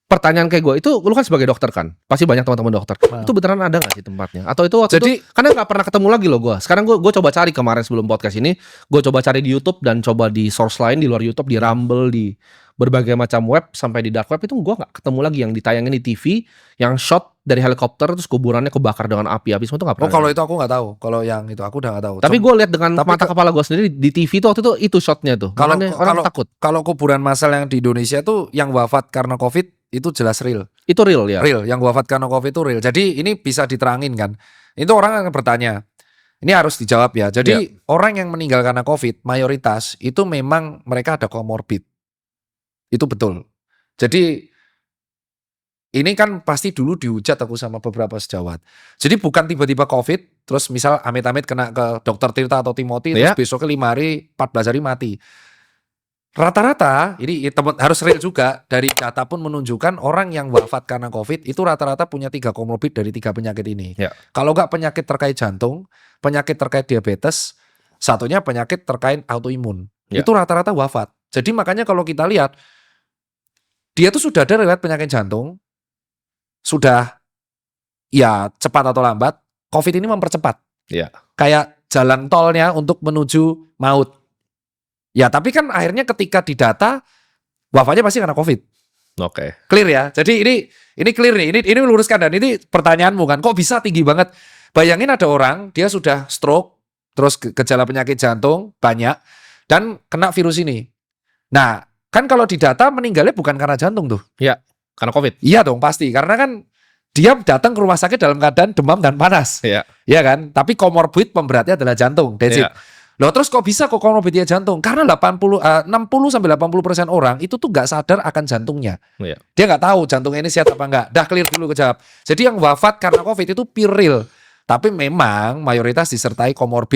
pertanyaan kayak gue itu, lu kan sebagai dokter kan, pasti banyak teman-teman dokter. Itu beneran ada nggak sih tempatnya? Atau itu waktu Jadi- itu karena nggak pernah ketemu lagi loh gue. Sekarang gue coba cari kemarin sebelum podcast ini, gue coba cari di YouTube dan coba di source lain di luar YouTube, di Rumble, di berbagai macam web sampai di dark web itu gue nggak ketemu lagi yang ditayangin di TV, yang shot dari helikopter terus kuburannya kebakar dengan api semua itu nggak Oh, pernah. kalau itu aku nggak tahu. Kalau yang itu aku udah nggak tahu. Tapi gue lihat dengan tapi mata kepala gue sendiri di TV itu waktu itu shotnya tuh. Kalau Makanya orang takut. Kalau kuburan massal yang di Indonesia tuh yang wafat karena COVID itu jelas real. Itu real ya. Real, yang wafat karena COVID itu real. Jadi ini bisa diterangin kan. Itu orang akan bertanya. Ini harus dijawab ya. Jadi orang yang meninggal karena COVID mayoritas itu memang mereka ada komorbid. Itu betul. Jadi ini kan pasti dulu dihujat aku sama beberapa sejawat. Jadi bukan tiba-tiba COVID, terus misal amit-amit kena ke dokter Tirta atau Timothy, terus besoknya 5 hari, 14 hari mati. Rata-rata, ini harus real juga, dari data pun menunjukkan orang yang wafat karena COVID itu rata-rata punya 3 komorbid dari 3 penyakit ini. Kalau nggak penyakit terkait jantung, penyakit terkait diabetes, satunya penyakit terkait autoimun. Itu rata-rata wafat. Jadi makanya kalau kita lihat, dia tuh sudah ada riwayat penyakit jantung, sudah ya cepat atau lambat, COVID ini mempercepat. Kayak jalan tolnya untuk menuju maut. Ya tapi kan akhirnya ketika didata, wafatnya pasti karena COVID. Oke. Clear ya. Jadi ini clear nih. Ini meluruskan dan ini pertanyaanmu kan, kok bisa tinggi banget? Bayangin ada orang, dia sudah stroke, terus gejala penyakit jantung banyak, dan kena virus ini. Nah, kan kalau didata meninggalnya bukan karena jantung tuh. Iya, karena COVID. Iya dong pasti, karena kan dia datang ke rumah sakit dalam keadaan demam dan panas. Iya kan? Tapi komorbid pemberatnya adalah jantung. That's it. Loh terus kok bisa kok komorbidnya jantung? Karena 60-80% orang itu tuh nggak sadar akan jantungnya. Dia nggak tahu jantungnya ini sehat apa enggak. Dah clear dulu kejawab. Jadi yang wafat karena COVID itu pure real. Tapi memang mayoritas disertai komorbid.